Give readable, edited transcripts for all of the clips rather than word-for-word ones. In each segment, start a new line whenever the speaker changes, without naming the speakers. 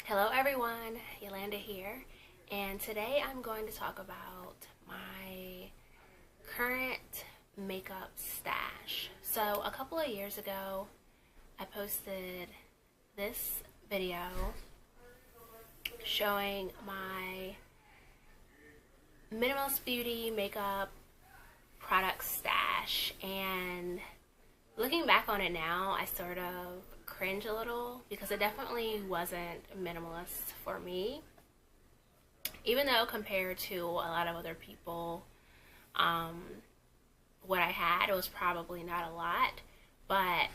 Hello everyone, Yolanda here, and today I'm going to talk about my current makeup stash. So a couple of years ago, I posted this video showing my minimalist beauty makeup product stash, and looking back on it now, I sort of cringe a little because it definitely wasn't minimalist for me. Even though compared to a lot of other people, um, what I had was probably not a lot, but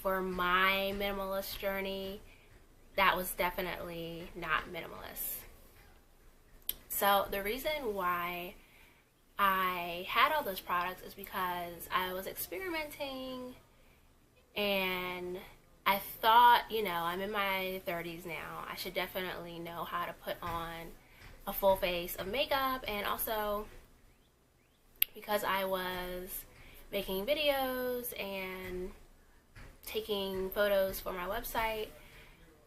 for my minimalist journey, that was definitely not minimalist. So the reason why I had all those products is because I was experimenting and I thought, I'm in my 30s now. I should definitely know how to put on a full face of makeup, and also because I was making videos and taking photos for my website,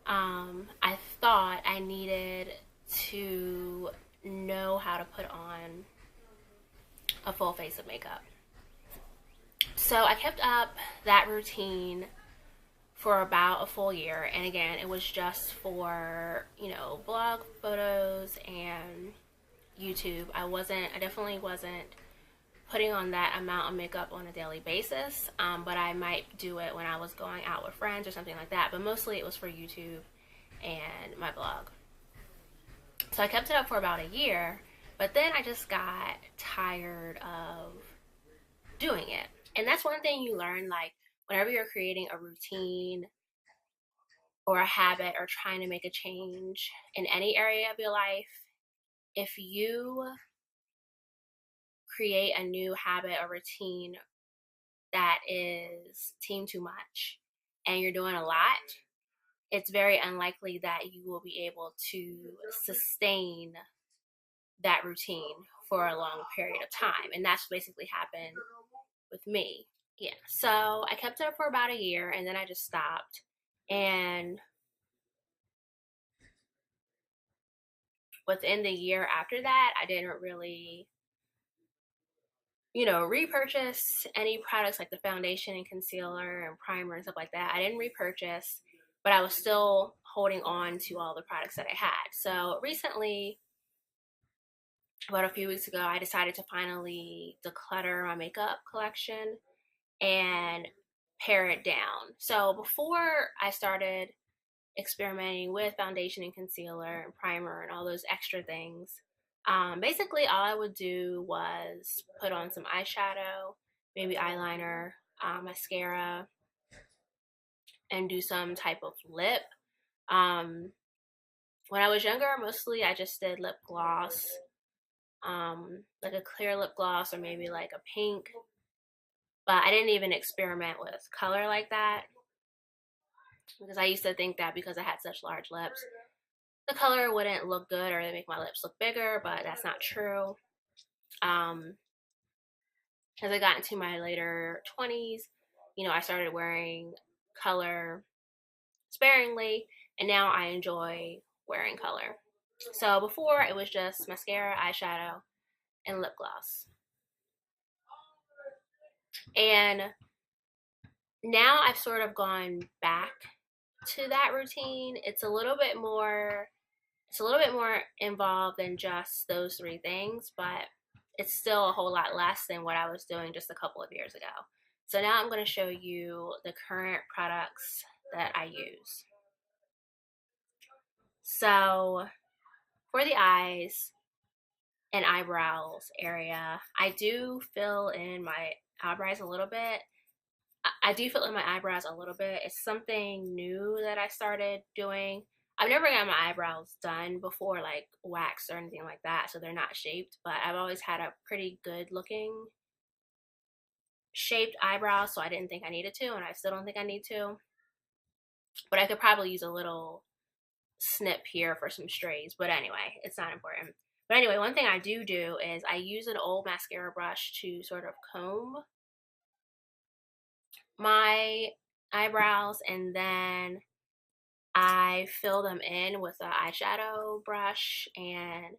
I thought I needed to know how to put on a full face of makeup. So I kept up that routine for about a full year, and again, it was just for, blog photos and YouTube. I definitely wasn't putting on that amount of makeup on a daily basis, but I might do it when I was going out with friends or something like that, but mostly it was for YouTube and my blog. So I kept it up for about a year, but then I just got tired of doing it. And that's one thing you learn, like, whenever you're creating a routine or a habit or trying to make a change in any area of your life, if you create a new habit or routine that is team too much and you're doing a lot, it's very unlikely that you will be able to sustain that routine for a long period of time. And that's basically happened with me. Yeah, so I kept it up for about a year and then I just stopped. And within the year after that, I didn't really, repurchase any products like the foundation and concealer and primer and stuff like that. I didn't repurchase, but I was still holding on to all the products that I had. So recently, about a few weeks ago, I decided to finally declutter my makeup collection and pare it down. So before I started experimenting with foundation and concealer and primer and all those extra things, basically all I would do was put on some eyeshadow, maybe eyeliner, mascara, and do some type of lip. Um, when I was younger, mostly I just did lip gloss, like a clear lip gloss or maybe like a pink, but I didn't even experiment with color like that because I used to think that because I had such large lips, the color wouldn't look good or they make my lips look bigger, but that's not true. Um, as I got into my later 20s, I started wearing color sparingly, and now I enjoy wearing color. So before it was just mascara, eyeshadow, and lip gloss. And now I've sort of gone back to that routine. It's a little bit more involved than just those three things, but it's still a whole lot less than what I was doing just a couple of years ago. So now I'm going to show you the current products that I use. So for the eyes and eyebrows area, I do fill in my eyebrows a little bit. It's something new that I started doing. I've never gotten my eyebrows done before, like waxed or anything like that, so they're not shaped, but I've always had a pretty good looking shaped eyebrow, so I didn't think I needed to, and I still don't think I need to. But I could probably use a little snip here for some strays, but anyway, it's not important. But anyway, one thing I do is I use an old mascara brush to sort of comb my eyebrows, and then I I fill them in with an eyeshadow brush and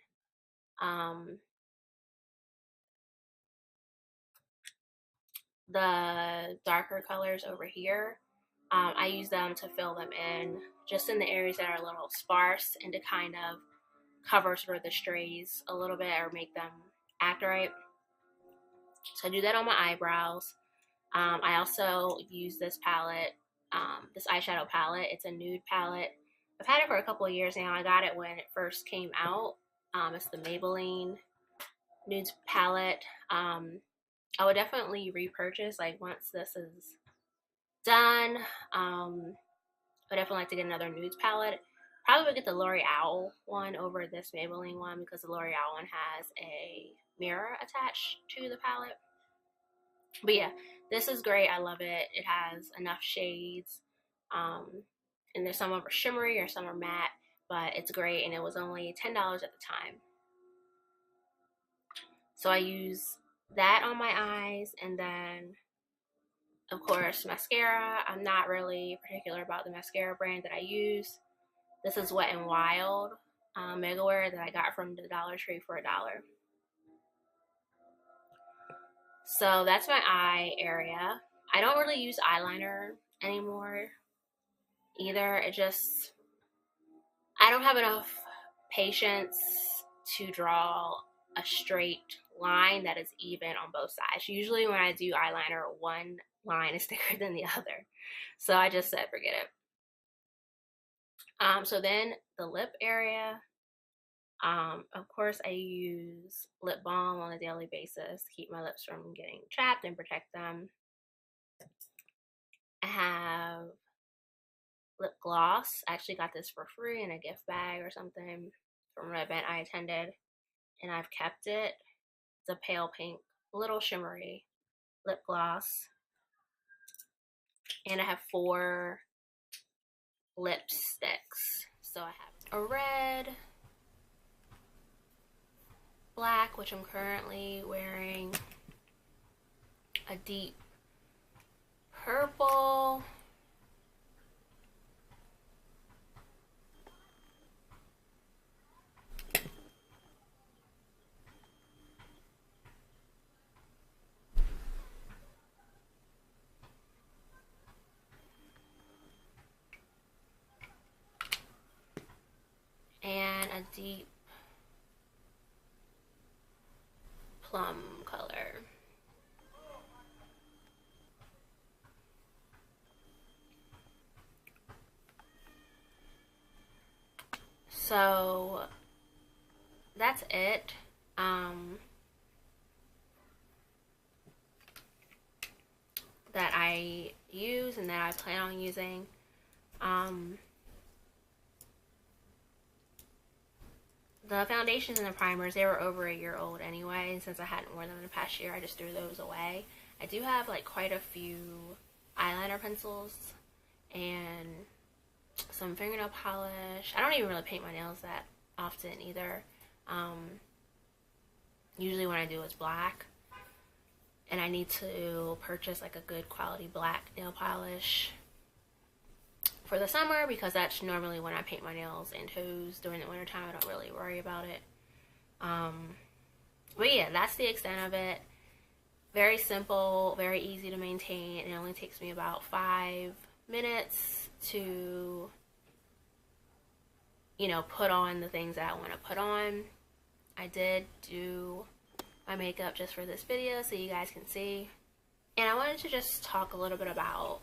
the darker colors over here. I use them to fill them in just in the areas that are a little sparse and to kind of cover sort of the strays a little bit or make them act right. So I do that on my eyebrows. I also use this palette, this eyeshadow palette. It's a nude palette. I've had it for a couple of years now. I got it when it first came out. It's the Maybelline nude palette. I would definitely repurchase, like, once this is done. I would definitely like to get another nudes palette. Probably would get the L'Oreal one over this Maybelline one because the L'Oreal one has a mirror attached to the palette. But yeah, this is great. I love it. It has enough shades. And there's some are shimmery or some are matte, but it's great, and it was only $10 at the time. So I use that on my eyes, and then of course mascara. I'm not really particular about the mascara brand that I use. This is Wet n Wild Mega Wear that I got from the Dollar Tree for $1. So that's my eye area. I don't really use eyeliner anymore either. I don't have enough patience to draw a straight line that is even on both sides. Usually when I do eyeliner, one line is thicker than the other. So I just said forget it. So then the lip area, of course I use lip balm on a daily basis to keep my lips from getting chapped and protect them. I have lip gloss. I actually got this for free in a gift bag or something from an event I attended, and I've kept it. It's a pale pink, little shimmery lip gloss. And I have 4 lipsticks. So I have a red, black, which I'm currently wearing, a deep purple, and a deep plum color. So that's it. That I use and that I plan on using. The foundations and the primers, they were over a year old anyway, and since I hadn't worn them in the past year, I just threw those away. I do have like quite a few eyeliner pencils and some fingernail polish. I don't even really paint my nails that often either. Usually when I do it's black, and I need to purchase like a good quality black nail polish for the summer because that's normally when I paint my nails and toes. During the wintertime, I don't really worry about it. But yeah, that's the extent of it. Very simple, very easy to maintain. It only takes me about 5 minutes to, you know, put on the things that I want to put on. I did do my makeup just for this video so you guys can see. And I wanted to just talk a little bit about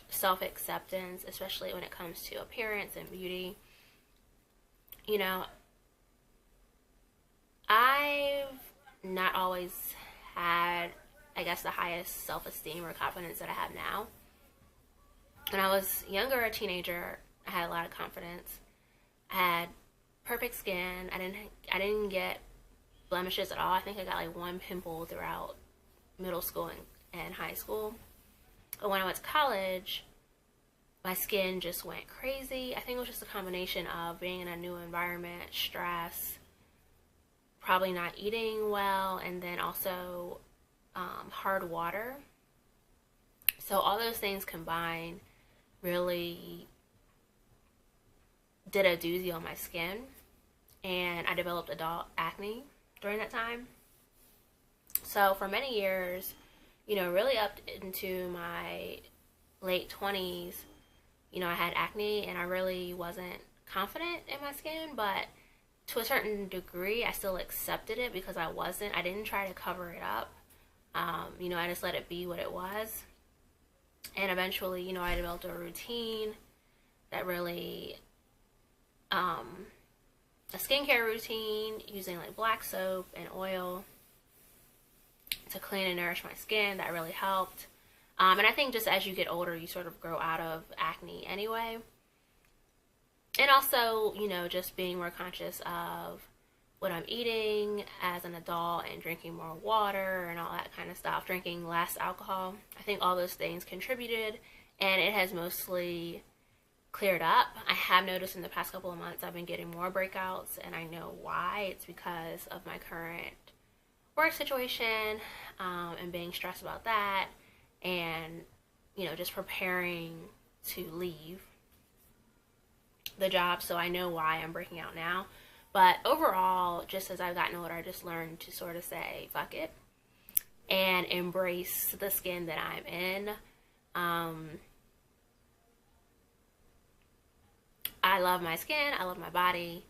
self-acceptance, especially when it comes to appearance and beauty. You know, I've not always had, I guess, the highest self-esteem or confidence that I have now. When I was younger, a teenager, I had a lot of confidence. I had perfect skin. I didn't get blemishes at all. I think I got like 1 pimple throughout middle school and high school. But when I went to college, my skin just went crazy. I think it was just a combination of being in a new environment, stress, probably not eating well, and then also hard water. So all those things combined really did a doozy on my skin, and I developed adult acne during that time. So for many years, you know, really up into my late 20s, you know, I had acne and I really wasn't confident in my skin, but to a certain degree, I still accepted it because I didn't try to cover it up. You know, I just let it be what it was. And eventually, you know, I developed a routine that really, a skincare routine using like black soap and oil to clean and nourish my skin. That really helped. And I think just as you get older, you sort of grow out of acne anyway. And also, you know, just being more conscious of what I'm eating as an adult and drinking more water and all that kind of stuff, drinking less alcohol. I think all those things contributed, and it has mostly cleared up. I have noticed in the past couple of months I've been getting more breakouts, and I know why. It's because of my current work situation, and being stressed about that, and, you know, just preparing to leave the job. So I know why I'm breaking out now. But overall, just as I've gotten older, I just learned to sort of say, fuck it, and embrace the skin that I'm in. I love my skin, I love my body,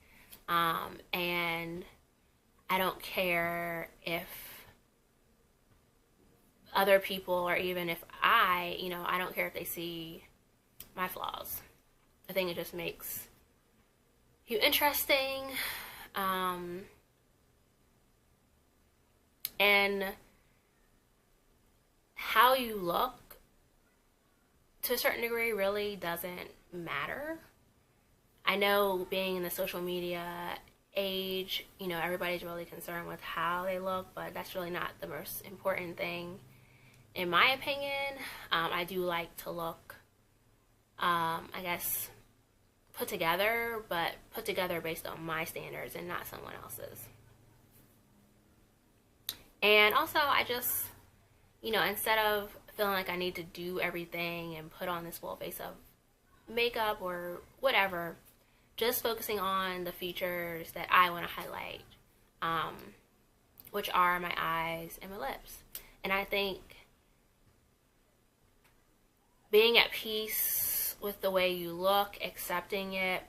and I don't care if other people, or even if I don't care if they see my flaws. I think it just makes you interesting, and how you look to a certain degree really doesn't matter. I know being in the social media age, you know, everybody's really concerned with how they look, but that's really not the most important thing in my opinion. I do like to look, I guess, put together, but put together based on my standards and not someone else's. And also, I just, you know, instead of feeling like I need to do everything and put on this full face of makeup or whatever, just focusing on the features that I want to highlight, which are my eyes and my lips. And I think being at peace with the way you look, accepting it,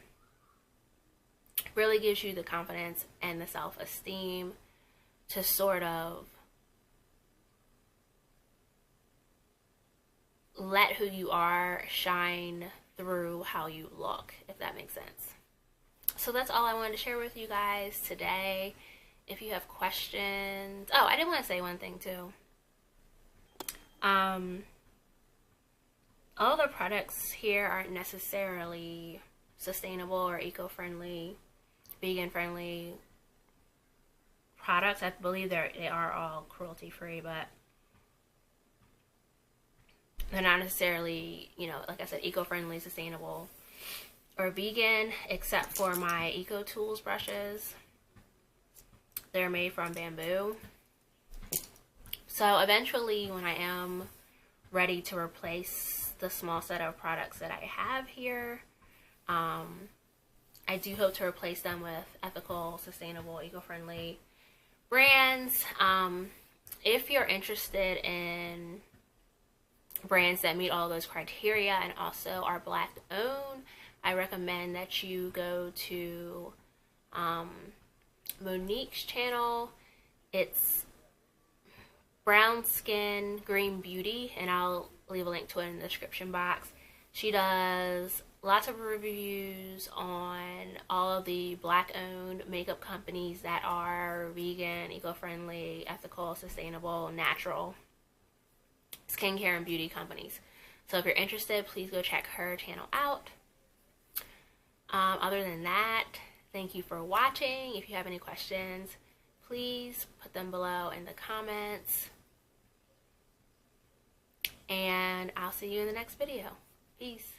really gives you the confidence and the self-esteem to sort of let who you are shine through how you look, if that makes sense. So that's all I wanted to share with you guys today. If you have questions, oh, I did want to say one thing too. All the products here aren't necessarily sustainable or eco-friendly, vegan-friendly products. I believe they are all cruelty-free, but they're not necessarily, you know, like I said, eco-friendly, sustainable, or vegan, except for my Eco Tools brushes. They're made from bamboo. So eventually, when I am ready to replace the small set of products that I have here, I do hope to replace them with ethical, sustainable, eco-friendly brands. If you're interested in brands that meet all those criteria and also are Black owned, I recommend that you go to Monique's channel. It's Brown Skin Green Beauty, and I'll leave a link to it in the description box. She does lots of reviews on all of the Black owned makeup companies that are vegan, eco-friendly, ethical, sustainable, natural skincare and beauty companies. So if you're interested, please go check her channel out. Other than that, thank you for watching. If you have any questions, please put them below in the comments. And I'll see you in the next video. Peace.